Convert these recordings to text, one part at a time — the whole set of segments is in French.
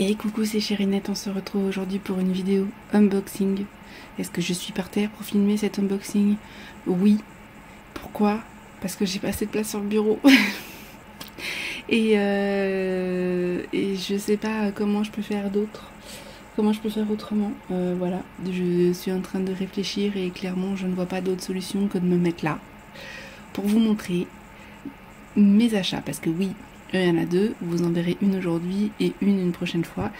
Hey coucou, c'est Chérinette, on se retrouve aujourd'hui pour une vidéo unboxing. Est-ce que je suis par terre pour filmer cet unboxing? Oui. Pourquoi? Parce que j'ai pas assez de place sur le bureau. et je sais pas comment je peux faire d'autre. Comment je peux faire autrement. Voilà, je suis en train de réfléchir et clairement je ne vois pas d'autre solution que de me mettre là pour vous montrer mes achats. Parce que oui, il y en a deux, vous en verrez une aujourd'hui et une prochaine fois.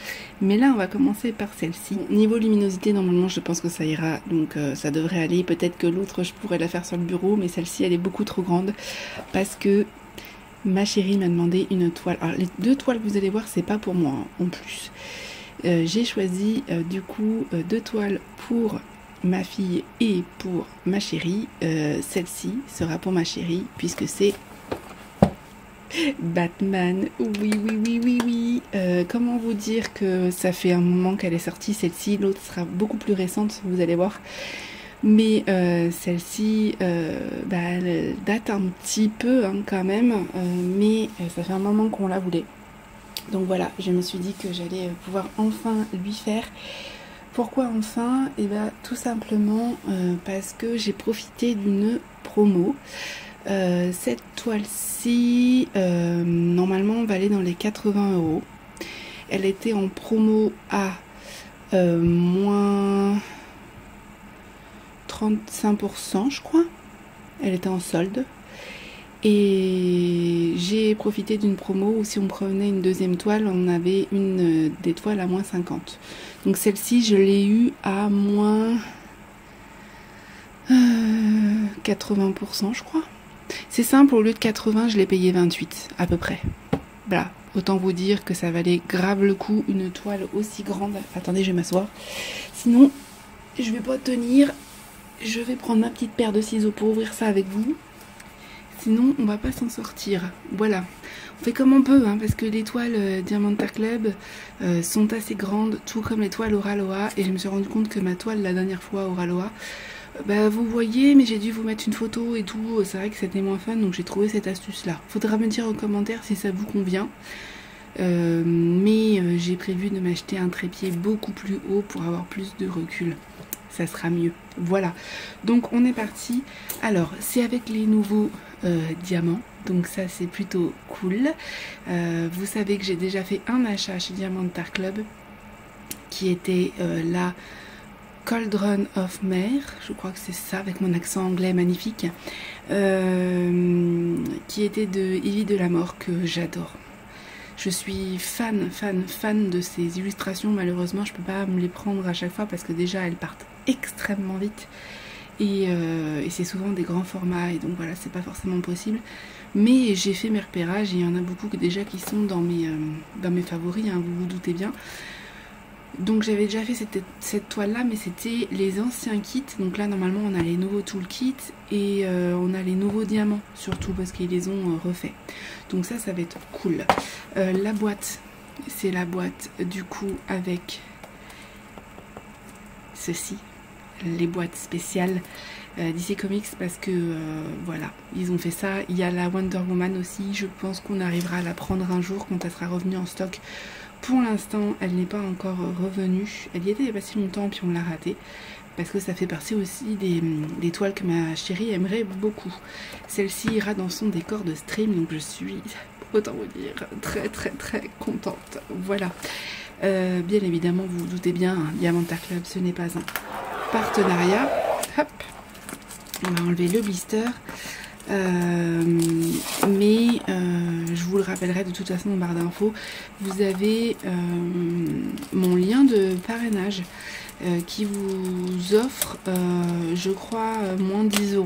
Mais là, on va commencer par celle-ci. Niveau luminosité, normalement, je pense que ça ira. Donc, ça devrait aller. Peut-être que l'autre, je pourrais la faire sur le bureau. Mais celle-ci, elle est beaucoup trop grande. Parce que ma chérie m'a demandé une toile. Alors, les deux toiles que vous allez voir, c'est pas pour moi, hein, en plus. J'ai choisi, du coup, deux toiles pour ma fille et pour ma chérie. Celle-ci sera pour ma chérie, puisque c'est Batman, oui. Comment vous dire que ça fait un moment qu'elle est sortie, celle-ci, l'autre sera beaucoup plus récente, vous allez voir. Mais celle-ci, elle date un petit peu hein, quand même, mais ça fait un moment qu'on la voulait. Donc voilà, je me suis dit que j'allais pouvoir enfin lui faire. Pourquoi enfin? Et bien tout simplement parce que j'ai profité d'une promo. Cette toile-ci, normalement, va aller dans les 80 €. Elle était en promo à moins 35%, je crois. Elle était en solde. Et j'ai profité d'une promo où si on prenait une deuxième toile, on avait une des toiles à moins 50. Donc celle-ci, je l'ai eue à moins 80%, je crois. C'est simple, au lieu de 80, je l'ai payé 28 à peu près. Voilà, autant vous dire que ça valait grave le coup, une toile aussi grande. Attendez, je vais m'asseoir. Sinon, je vais pas tenir. Je vais prendre ma petite paire de ciseaux pour ouvrir ça avec vous. Sinon, on va pas s'en sortir. Voilà, on fait comme on peut, hein, parce que les toiles Diamanta Club sont assez grandes, tout comme les toiles Auraloa. Et je me suis rendu compte que ma toile, la dernière fois, Auraloa, vous voyez, mais j'ai dû vous mettre une photo et tout, c'est vrai que c'était moins fun, donc j'ai trouvé cette astuce là. Faudra me dire en commentaire si ça vous convient. Mais j'ai prévu de m'acheter un trépied beaucoup plus haut pour avoir plus de recul. Ça sera mieux. Voilà, donc on est parti. Alors, c'est avec les nouveaux diamants, donc ça c'est plutôt cool. Vous savez que j'ai déjà fait un achat chez Diamanta Club qui était la Cauldron of Mer, je crois que c'est ça avec mon accent anglais magnifique, qui était de Evie de la Mort, que j'adore. Je suis fan de ces illustrations. Malheureusement je peux pas me les prendre à chaque fois parce que déjà elles partent extrêmement vite et c'est souvent des grands formats et donc voilà, c'est pas forcément possible. Mais j'ai fait mes repérages et il y en a beaucoup déjà qui sont dans mes favoris, hein, vous vous doutez bien. Donc j'avais déjà fait cette toile là, mais c'était les anciens kits. Donc là normalement on a les nouveaux toolkits et on a les nouveaux diamants surtout parce qu'ils les ont refaits. Donc ça va être cool. La boîte, c'est la boîte du coup avec ceci, les boîtes spéciales DC Comics, parce que voilà, ils ont fait ça. Il y a la Wonder Woman aussi, je pense qu'on arrivera à la prendre un jour quand elle sera revenue en stock. Pour l'instant, elle n'est pas encore revenue. Elle y était il n'y a pas si longtemps, puis on l'a ratée. Parce que ça fait partie aussi des toiles que ma chérie aimerait beaucoup. Celle-ci ira dans son décor de stream, donc je suis, autant vous dire, très contente. Voilà. Bien évidemment, vous vous doutez bien, hein, Diamanta Club, ce n'est pas un partenariat. Hop. On va enlever le blister. Mais je vous le rappellerai de toute façon en barre d'infos. Vous avez mon lien de parrainage qui vous offre je crois moins 10 €.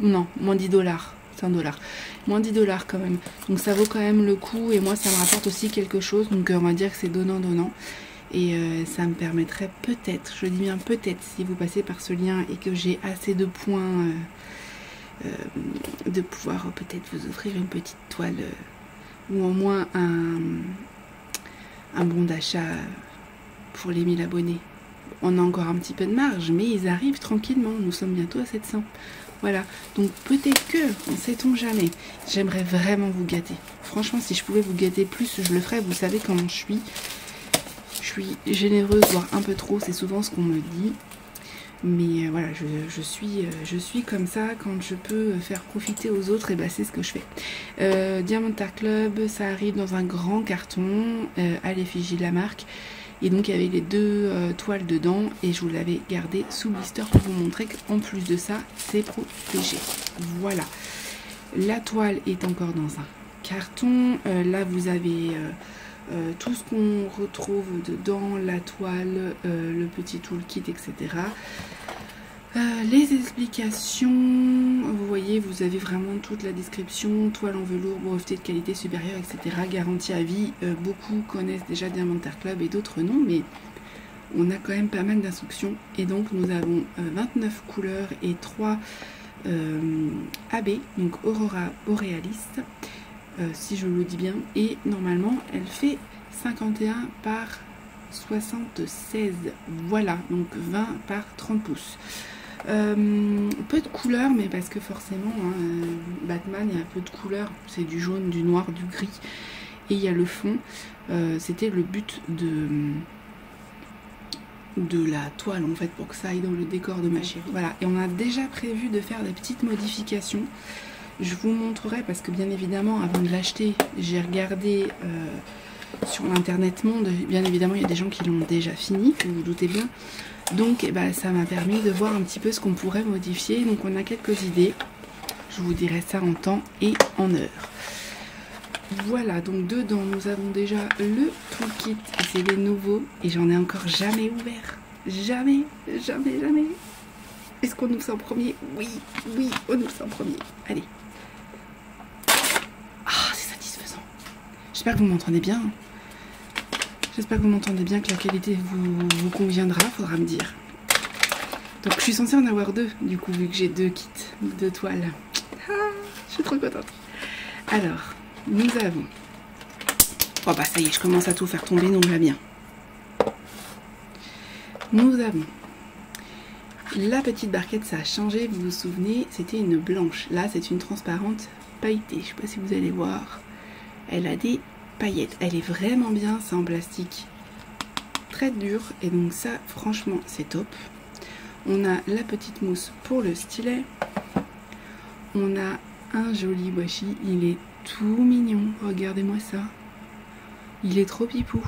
Non, moins 10 $, c'est $1. Moins 10 $ quand même, donc ça vaut quand même le coup et moi ça me rapporte aussi quelque chose, donc on va dire que c'est donnant et ça me permettrait peut-être, je dis bien peut-être, si vous passez par ce lien et que j'ai assez de points de pouvoir peut-être vous offrir une petite toile ou au moins un bon d'achat pour les 1000 abonnés. On a encore un petit peu de marge, mais ils arrivent tranquillement, nous sommes bientôt à 700. Voilà, donc peut-être que, on sait-on jamais, j'aimerais vraiment vous gâter. Franchement, si je pouvais vous gâter plus, je le ferais, vous savez comment je suis. suis généreuse, voire un peu trop, c'est souvent ce qu'on me dit. Mais voilà, je suis comme ça. Quand je peux faire profiter aux autres, et bah c'est ce que je fais. Diamond Art Club, ça arrive dans un grand carton à l'effigie de la marque. Et donc il y avait les deux toiles dedans. Et je vous l'avais gardé sous blister pour vous montrer qu'en plus de ça, c'est protégé. Voilà. La toile est encore dans un carton. Là vous avez tout ce qu'on retrouve dedans, la toile, le petit toolkit, etc. Les explications, vous voyez, vous avez vraiment toute la description, toile en velours, breveté de qualité supérieure, etc. Garantie à vie. Beaucoup connaissent déjà Diamond Art Club et d'autres non, mais on a quand même pas mal d'instructions. Et donc nous avons 29 couleurs et 3 AB, donc Aurora Borealis. Si je le dis bien, et normalement elle fait 51 par 76, voilà, donc 20 par 30 pouces. Peu de couleurs, mais parce que forcément Batman, il y a un peu de couleurs, c'est du jaune, du noir, du gris, et il y a le fond. C'était le but de la toile en fait, pour que ça aille dans le décor de ma chérie. Voilà, et on a déjà prévu de faire des petites modifications. Je vous montrerai parce que bien évidemment avant de l'acheter j'ai regardé sur l'internet monde, bien évidemment il y a des gens qui l'ont déjà fini, vous vous doutez bien, donc ça m'a permis de voir un petit peu ce qu'on pourrait modifier. Donc on a quelques idées, je vous dirai ça en temps et en heure. Voilà, donc dedans nous avons déjà le toolkit, et c'est les nouveaux et j'en ai encore jamais ouvert, jamais. Est-ce qu'on ouvre ça en premier? Oui, on ouvre ça en premier, allez. J'espère que vous m'entendez bien. J'espère que vous m'entendez bien, que la qualité vous conviendra, faudra me dire. Donc je suis censée en avoir 2, du coup, vu que j'ai 2 kits, 2 toiles. Ah, je suis trop contente. Alors, nous avons... Oh bah ça y est, je commence à tout faire tomber, donc va bien. Nous avons la petite barquette, ça a changé, vous vous souvenez, c'était une blanche. Là, c'est une transparente pailletée. Je sais pas si vous allez voir. Elle a des paillettes, elle est vraiment bien, c'est en plastique très dur et donc ça franchement c'est top. On a la petite mousse pour le stylet, on a un joli washi, il est tout mignon, regardez-moi ça, il est trop pipou.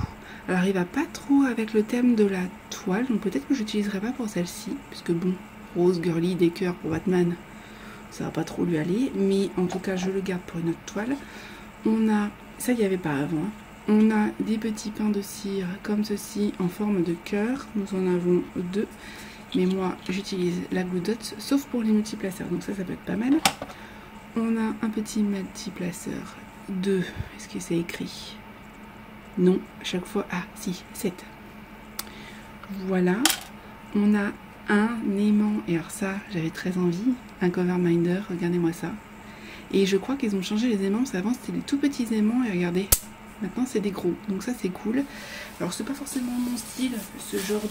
Alors il va pas trop avec le thème de la toile, donc peut-être que j'utiliserai pas pour celle-ci, parce que bon, rose girly, des cœurs pour Batman, ça va pas trop lui aller, mais en tout cas je le garde pour une autre toile. On a, ça il n'y avait pas avant, on a des petits pains de cire comme ceci en forme de cœur, nous en avons 2, mais moi j'utilise la Glue Dot, sauf pour les multiplaceurs, donc ça peut être pas mal. On a un petit multiplaceur de, est-ce que c'est écrit? Non, à chaque fois, ah si, 7. Voilà, on a un aimant, et alors ça j'avais très envie, un cover minder, regardez-moi ça. Et je crois qu'ils ont changé les aimants, parce qu'avant c'était des tout petits aimants, et regardez, maintenant c'est des gros, donc ça c'est cool. Alors c'est pas forcément mon style, ce genre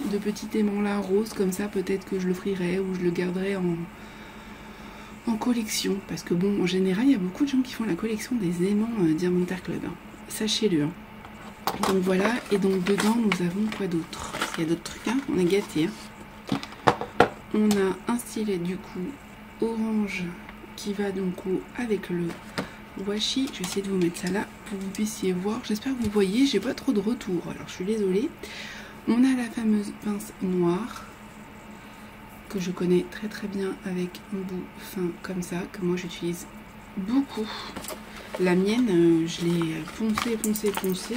de petit aimant là, rose, comme ça peut-être que je le frierai, ou je le garderai en collection, parce que bon, en général, il y a beaucoup de gens qui font la collection des aimants Diamond Art Club, hein. Sachez-le. Hein. Donc voilà, et donc dedans nous avons quoi d'autre? Il y a d'autres trucs, hein, on est gâtés. Hein. On a un stylet du coup orange, qui va donc avec le washi. Je vais essayer de vous mettre ça là pour que vous puissiez voir. J'espère que vous voyez, j'ai pas trop de retour, alors je suis désolée. On a la fameuse pince noire que je connais très très bien avec un bout fin comme ça, que moi j'utilise beaucoup. La mienne, je l'ai poncée,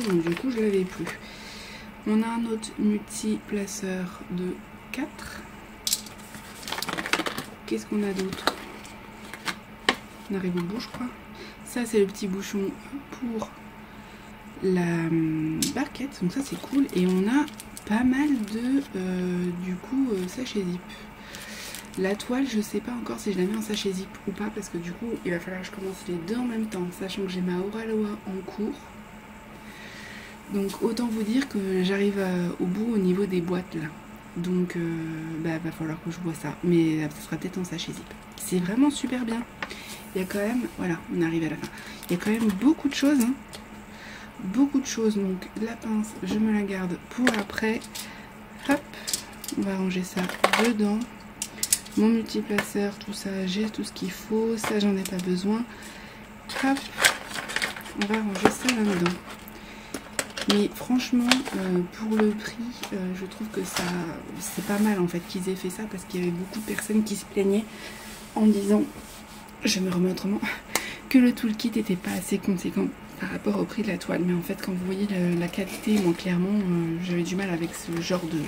donc du coup je l'avais plus. On a un autre multi-placeur de 4. Qu'est-ce qu'on a d'autre? On arrive au bout, je crois. Ça, c'est le petit bouchon pour la barquette. Donc ça, c'est cool. Et on a pas mal de, du coup, sachet zip. La toile, je sais pas encore si je la mets en sachet zip ou pas. Parce que du coup, il va falloir que je commence les deux en même temps. Sachant que j'ai ma Auraloa en cours. Donc, autant vous dire que j'arrive au bout au niveau des boîtes, là. Donc, va falloir que je vois ça. Mais ça sera peut-être en sachet zip. C'est vraiment super bien. Il y a quand même, voilà, on arrive à la fin. Il y a quand même beaucoup de choses. Hein. beaucoup de choses. Donc la pince, je me la garde pour après. Hop, on va ranger ça dedans. Mon multiplaceur, tout ça, j'ai tout ce qu'il faut. Ça, j'en ai pas besoin. Hop, on va ranger ça là-dedans. Mais franchement, pour le prix, je trouve que ça, c'est pas mal en fait qu'ils aient fait ça, parce qu'il y avait beaucoup de personnes qui se plaignaient en disant, je me remets autrement, que le toolkit n'était pas assez conséquent par rapport au prix de la toile. Mais en fait, quand vous voyez la qualité, moi clairement, j'avais du mal avec ce genre de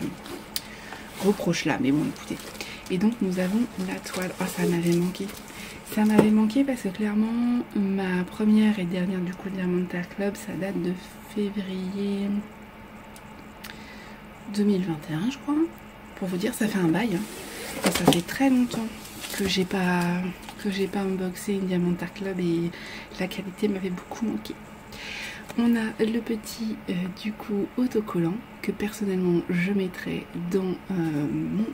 reproche là. Mais bon, écoutez. Et donc nous avons la toile. Oh, ça m'avait manqué. Ça m'avait manqué parce que clairement, ma première et dernière du coup Diamond Art Club, ça date de février 2021, je crois. Pour vous dire, ça fait un bail. Hein. Ça fait très longtemps que j'ai pas unboxé une Diamond Art Club et la qualité m'avait beaucoup manqué. On a le petit du coup autocollant que personnellement je mettrai dans mon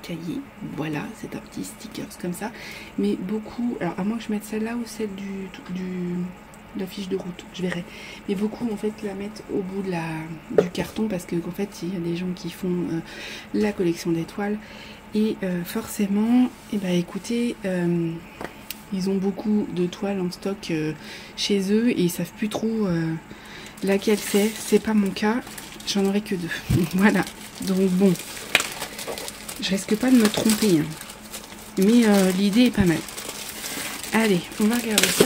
cahier. Voilà, c'est un petit sticker comme ça. Mais beaucoup, alors à moins que je mette celle-là ou celle de la fiche de route, je verrai. Mais beaucoup en fait la mettent au bout de du carton, parce que en fait il y a des gens qui font la collection d'étoiles et forcément, et bah écoutez, ils ont beaucoup de toiles en stock chez eux et ils savent plus trop laquelle c'est pas mon cas, j'en aurai que 2. Voilà, donc bon, je risque pas de me tromper, hein. Mais l'idée est pas mal. Allez, on va regarder ça.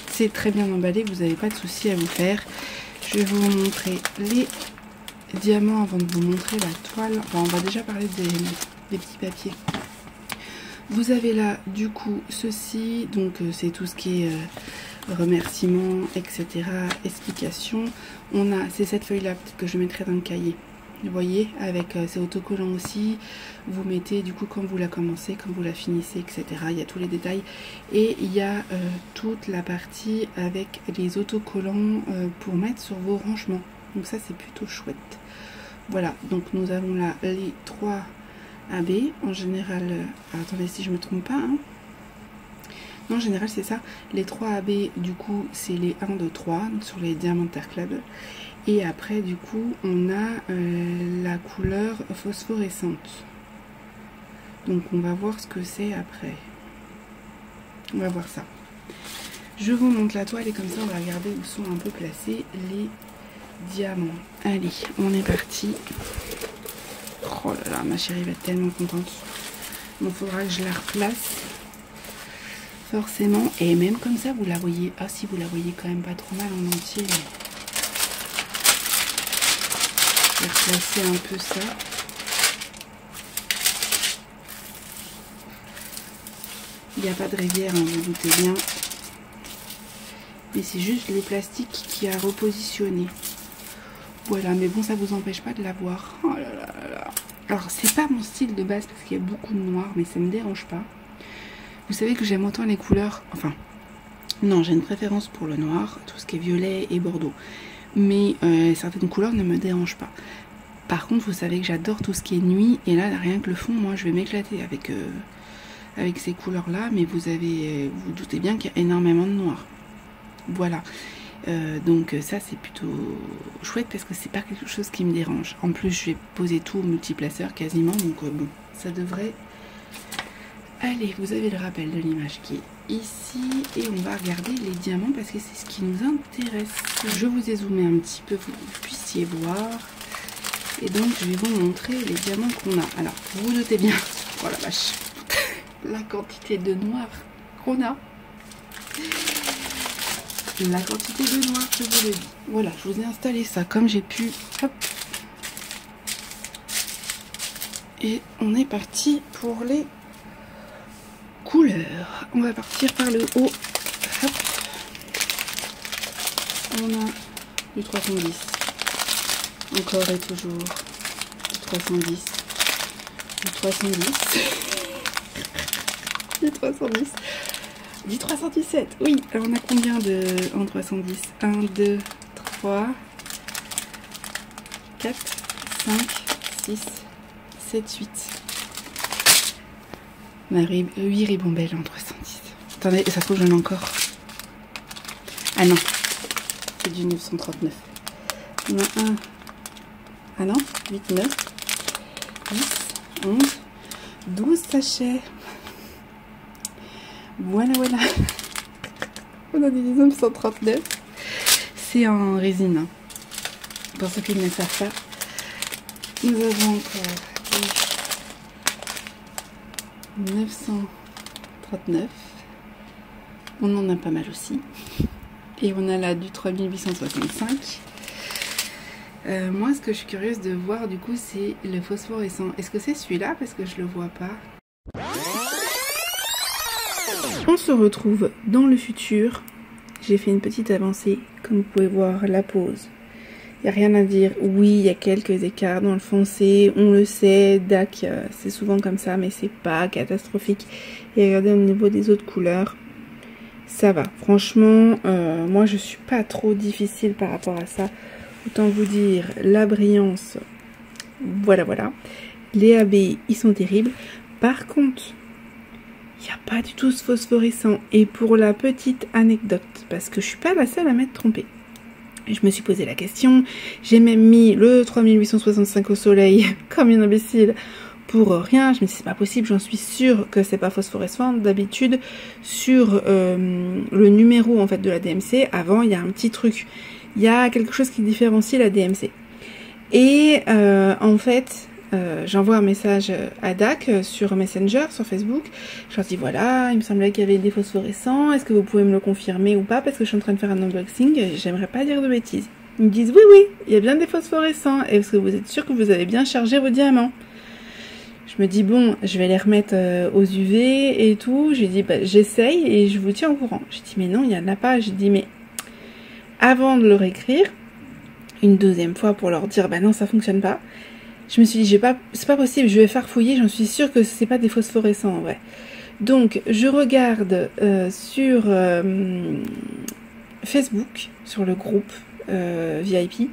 C'est très bien emballé, vous n'avez pas de souci à vous faire. Je vais vous montrer les diamants avant de vous montrer la toile. Enfin, on va déjà parler des petits papiers. Vous avez là du coup ceci, donc c'est tout ce qui est remerciements, etc. Explications. On a cette feuille là que je mettrai dans le cahier. Vous voyez, avec ces autocollants aussi, vous mettez du coup quand vous la commencez, quand vous la finissez, etc. Il y a tous les détails. Et il y a toute la partie avec les autocollants pour mettre sur vos rangements. Donc ça c'est plutôt chouette. Voilà, donc nous avons là les 3 AB. En général, attendez si je me trompe pas. Hein. Non, en général c'est ça. Les 3 AB du coup c'est les 1, 2, 3 sur les Diamond Art Club. Et après du coup on a la couleur phosphorescente. Donc on va voir ce que c'est après. On va voir ça. Je vous montre la toile et comme ça on va regarder où sont un peu placés les diamants. Allez, on est parti. Oh là là, ma chérie va être tellement contente. Bon, faudra que je la replace. Forcément. Et même comme ça vous la voyez. Ah si, vous la voyez quand même pas trop mal en entier. Mais... je vais replacer un peu ça. Il n'y a pas de rivière, hein, vous doutez bien. Mais c'est juste le plastique qui a repositionné. Voilà, mais bon, ça vous empêche pas de la voir. Oh là là là là. Alors, c'est pas mon style de base parce qu'il y a beaucoup de noir, mais ça me dérange pas. Vous savez que j'aime autant les couleurs... Enfin, non, j'ai une préférence pour le noir, tout ce qui est violet et bordeaux. Mais certaines couleurs ne me dérangent pas. Par contre, vous savez que j'adore tout ce qui est nuit. Et là, rien que le fond, moi, je vais m'éclater avec ces couleurs-là. Mais vous doutez bien qu'il y a énormément de noir. Voilà. Donc ça, c'est plutôt chouette parce que c'est pas quelque chose qui me dérange. En plus, je vais poser tout au multiplaceur quasiment. Donc bon, ça devrait... Allez, vous avez le rappel de l'image qui est ici. Et on va regarder les diamants parce que c'est ce qui nous intéresse. Je vous ai zoomé un petit peu pour que vous puissiez voir. Et donc, je vais vous montrer les diamants qu'on a. Alors, vous vous notez bien. Oh la vache. La quantité de noir qu'on a. La quantité de noir, je vous le dis. Voilà, je vous ai installé ça comme j'ai pu. Hop. Et on est parti pour les couleurs. On va partir par le haut. Hop. On a du 310. Encore et toujours du 310. Du 310. Du 310. Du 317. Oui, alors on a combien en 310? 1, 2, 3, 4, 5, 6, 7, 8. On a 8 ribambelles en 310. Attendez, ça se trouve j'en ai encore. Ah non. c'est du 939. On a un... Ah non, 8, 9, 10, 11, 12 sachets. Voilà, voilà. On a du 939. C'est en résine. Hein. Pour ceux qui ne le savent pas. Nous avons encore du 939. On en a pas mal aussi. Et on a là du 3865. Moi, ce que je suis curieuse de voir, du coup, c'est le phosphorescent. Est-ce que c'est celui-là? Parce que je le vois pas. On se retrouve dans le futur. J'ai fait une petite avancée. Comme vous pouvez voir, la pause. Il n'y a rien à dire. Oui, il y a quelques écarts dans le foncé. On le sait. DAC, c'est souvent comme ça, mais c'est pas catastrophique. Et regardez au niveau des autres couleurs. Ça va. Franchement, moi, je suis pas trop difficile par rapport à ça. Autant vous dire, la brillance, voilà, voilà. Les AB, ils sont terribles. Par contre, il n'y a pas du tout ce phosphorescent. Et pour la petite anecdote, parce que je suis pas la seule à m'être trompée. Je me suis posé la question. J'ai même mis le 3865 au soleil comme une imbécile pour rien. Je me suis dit, c'est pas possible, j'en suis sûre que c'est pas phosphorescent. D'habitude, sur le numéro en fait de la DMC, avant, il y a un petit truc. Il y a quelque chose qui différencie la DMC. Et en fait, j'envoie un message à DAC sur Messenger, sur Facebook. Je leur dis voilà, il me semblait qu'il y avait des phosphorescents. Est-ce que vous pouvez me le confirmer ou pas? Parce que je suis en train de faire un unboxing. J'aimerais pas dire de bêtises. Ils me disent oui, oui, il y a bien des phosphorescents. Et est-ce que vous êtes sûr que vous avez bien chargé vos diamants? Je me dis bon, je vais les remettre aux UV et tout. J'ai dit bah, j'essaye et je vous tiens au courant. J'ai dit mais non, il y en a pas. J'ai dit mais avant de leur écrire une deuxième fois pour leur dire bah non ça fonctionne pas, je me suis dit c'est pas possible, je vais farfouiller, j'en suis sûre que c'est pas des phosphorescents en vrai. Donc je regarde sur Facebook, sur le groupe VIP,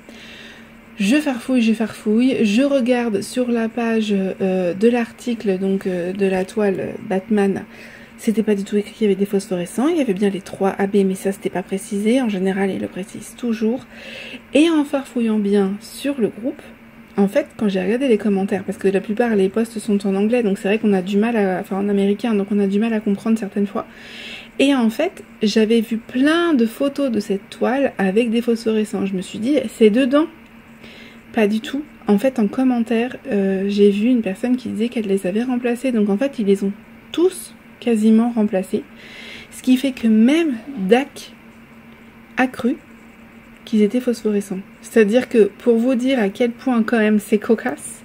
je farfouille, je regarde sur la page de l'article donc de la toile Batman. C'était pas du tout écrit qu'il y avait des phosphorescents, il y avait bien les 3 AB, mais ça c'était pas précisé, en général ils le précisent toujours. Et en farfouillant bien sur le groupe, en fait quand j'ai regardé les commentaires, parce que la plupart les posts sont en anglais, donc c'est vrai qu'on a du mal à, enfin en américain, donc on a du mal à comprendre certaines fois. Et en fait, j'avais vu plein de photos de cette toile avec des phosphorescents, je me suis dit, c'est dedans? Pas du tout. En fait en commentaire, j'ai vu une personne qui disait qu'elle les avait remplacés, donc en fait ils les ont tous quasiment remplacés, ce qui fait que même DAC a cru qu'ils étaient phosphorescents. C'est-à-dire que pour vous dire à quel point quand même c'est cocasse,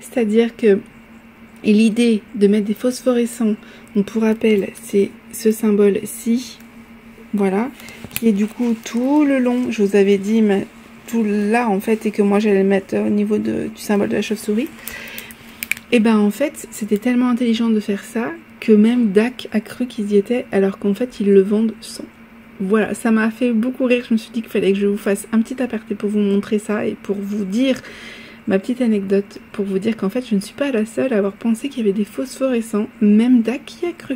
c'est-à-dire que l'idée de mettre des phosphorescents, donc pour rappel c'est ce symbole-ci, voilà, qui est du coup tout le long, je vous avais dit mais tout là en fait, et que moi j'allais le mettre au niveau du symbole de la chauve-souris. Et ben en fait c'était tellement intelligent de faire ça que même DAC a cru qu'ils y étaient, alors qu'en fait ils le vendent sans. Voilà, ça m'a fait beaucoup rire. Je me suis dit qu'il fallait que je vous fasse un petit aparté pour vous montrer ça et pour vous dire ma petite anecdote, pour vous dire qu'en fait je ne suis pas la seule à avoir pensé qu'il y avait des phosphorescents, même DAC y a cru.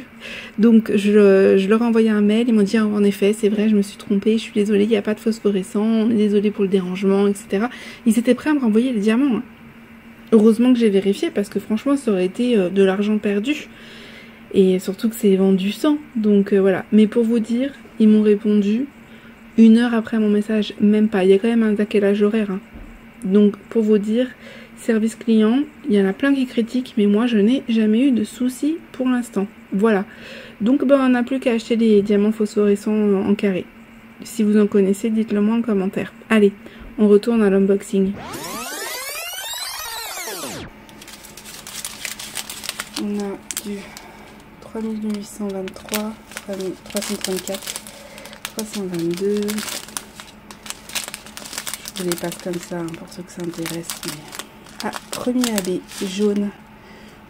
Donc je leur ai envoyé un mail, ils m'ont dit en effet c'est vrai, je me suis trompée, je suis désolée, il n'y a pas de phosphorescents, on est désolé pour le dérangement, etc. Ils étaient prêts à me renvoyer les diamants. Hein. Heureusement que j'ai vérifié parce que franchement ça aurait été de l'argent perdu. Et surtout que c'est vendu sans. Donc voilà. Mais pour vous dire, ils m'ont répondu 1 heure après mon message. Même pas. Il y a quand même un décalage horaire. Hein. Donc pour vous dire, service client, il y en a plein qui critiquent. Mais moi, je n'ai jamais eu de soucis pour l'instant. Voilà. Donc ben, on n'a plus qu'à acheter des diamants phosphorescents en carré. Si vous en connaissez, dites-le moi en commentaire. Allez, on retourne à l'unboxing. On a du 3823, 334, 322. Je vous les passe comme ça hein, pour ceux que ça intéresse. Mais... Ah, premier AB jaune.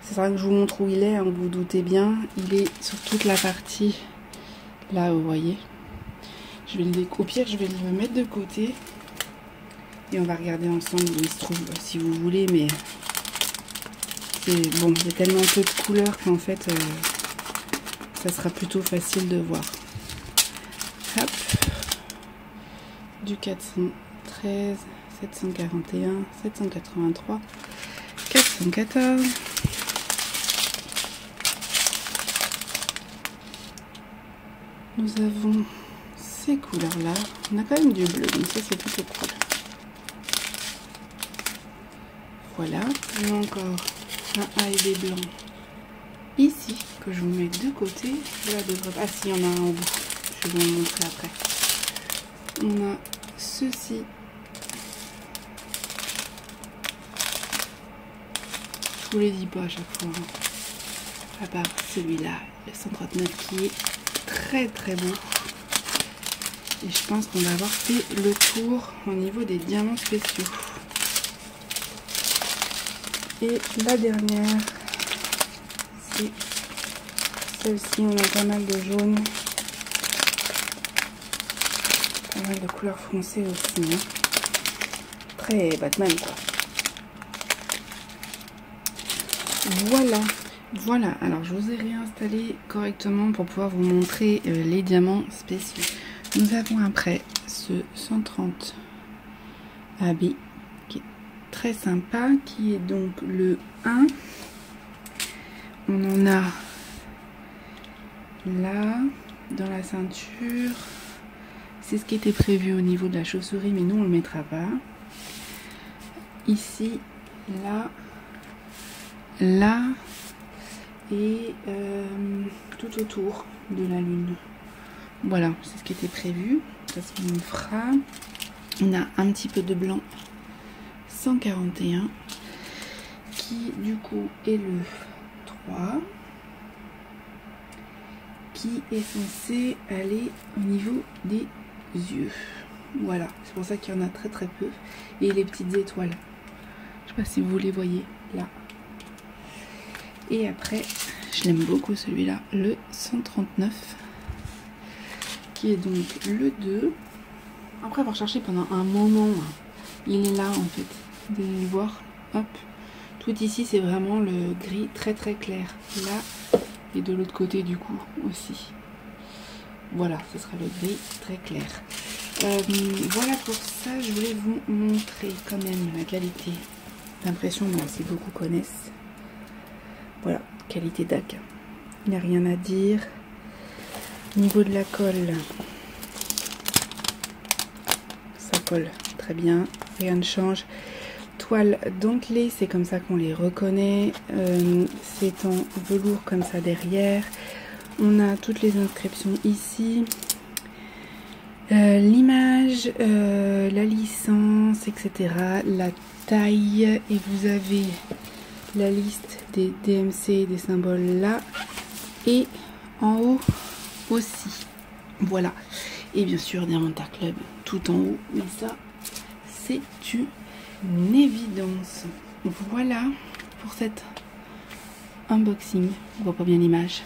C'est vrai que je vous montre où il est, hein, vous vous doutez bien. Il est sur toute la partie là, vous voyez. Je vais le découper, je vais le mettre de côté. Et on va regarder ensemble où il se trouve si vous voulez. Mais bon, il y a tellement peu de couleurs qu'en fait... ça sera plutôt facile de voir. Hop. du 413, 741, 783, 414. Nous avons ces couleurs-là. On a quand même du bleu, donc ça c'est plutôt cool. Voilà, j'ai encore un AD blanc ici que je vous mets de côté. Là devrait pas. Ah si, il y en a un au bout. Je vais vous le montrer après. On a ceci. Je vous les dis pas à chaque fois. Hein. À part celui-là, le 139 qui est très très beau. Et je pense qu'on va avoir fait le tour au niveau des diamants spéciaux. Et la dernière, c'est celle-ci. On a pas mal de jaune, pas mal de couleurs foncées aussi. Hein. Très Batman quoi. Voilà. Voilà, alors je vous ai réinstallé correctement pour pouvoir vous montrer les diamants spéciaux. Nous avons après ce 130 AB qui est très sympa, qui est donc le 1. On en a là, dans la ceinture. C'est ce qui était prévu au niveau de la chausserie, mais nous on ne le mettra pas. Ici, là, là. Et tout autour de la lune. Voilà, c'est ce qui était prévu. Ça ce qu'on fera. On a un petit peu de blanc 141 qui du coup est le 3 qui est censé aller au niveau des yeux. Voilà, c'est pour ça qu'il y en a très très peu. Et les petites étoiles. Je sais pas si vous les voyez là. Et après, je l'aime beaucoup celui-là, le 139, qui est donc le 2. Après avoir cherché pendant un moment, il est là en fait. Vous allez le voir, hop. Tout ici, c'est vraiment le gris très très clair. Là, et de l'autre côté du coup aussi. Voilà, ce sera le gris très clair. Voilà pour ça, je voulais vous montrer quand même la qualité d'impression, même si beaucoup connaissent. Voilà, qualité DAC. Il n'y a rien à dire. Au niveau de la colle, ça colle très bien. Rien ne change. Toile dentelée, c'est comme ça qu'on les reconnaît. C'est en velours comme ça derrière. On a toutes les inscriptions ici. L'image, la licence, etc. La taille. Et vous avez la liste des DMC, des symboles là, et en haut aussi. Voilà. Et bien sûr, Diamanta Club tout en haut. Mais ça, c'est une évidence. Voilà pour cet unboxing. On voit pas bien l'image.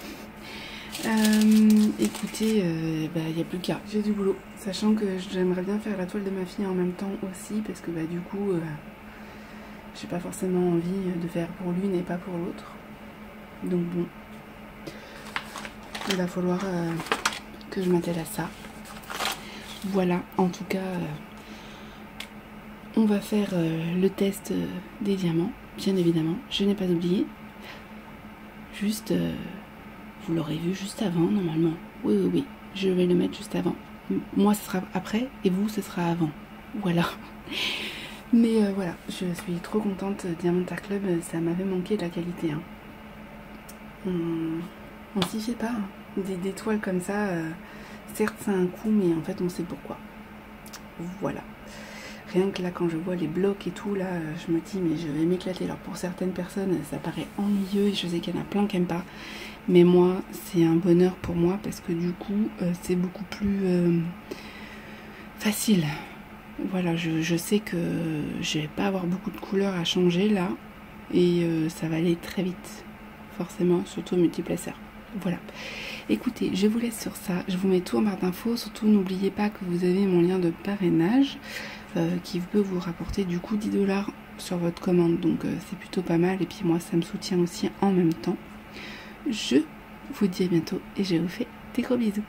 Écoutez, il n'y a plus qu'à. J'ai du boulot. Sachant que j'aimerais bien faire la toile de ma fille en même temps aussi. Parce que du coup... j'ai pas forcément envie de faire pour l'une et pas pour l'autre. Donc bon, il va falloir que je m'attelle à ça. Voilà, en tout cas, on va faire le test des diamants, bien évidemment. Je n'ai pas oublié. Juste, vous l'aurez vu juste avant, normalement. Oui, oui, oui, je vais le mettre juste avant. Moi, ce sera après et vous, ce sera avant. Voilà. Mais voilà, je suis trop contente. Diamanta Club, ça m'avait manqué de la qualité. Hein. On s'y fait pas. Hein. Des toiles comme ça, certes c'est un coup, mais en fait on sait pourquoi. Voilà. Rien que là, quand je vois les blocs et tout, là, je me dis, mais je vais m'éclater. Alors pour certaines personnes, ça paraît ennuyeux et je sais qu'il y en a plein qui n'aiment pas. Mais moi, c'est un bonheur pour moi parce que du coup, c'est beaucoup plus facile. Voilà, je sais que je vais pas avoir beaucoup de couleurs à changer là et ça va aller très vite, forcément, surtout multiplaceur. Voilà. Écoutez, je vous laisse sur ça. Je vous mets tout en barre d'infos. Surtout, n'oubliez pas que vous avez mon lien de parrainage qui peut vous rapporter du coup 10 $ sur votre commande. Donc, c'est plutôt pas mal. Et puis moi, ça me soutient aussi en même temps. Je vous dis à bientôt et je vous fais des gros bisous.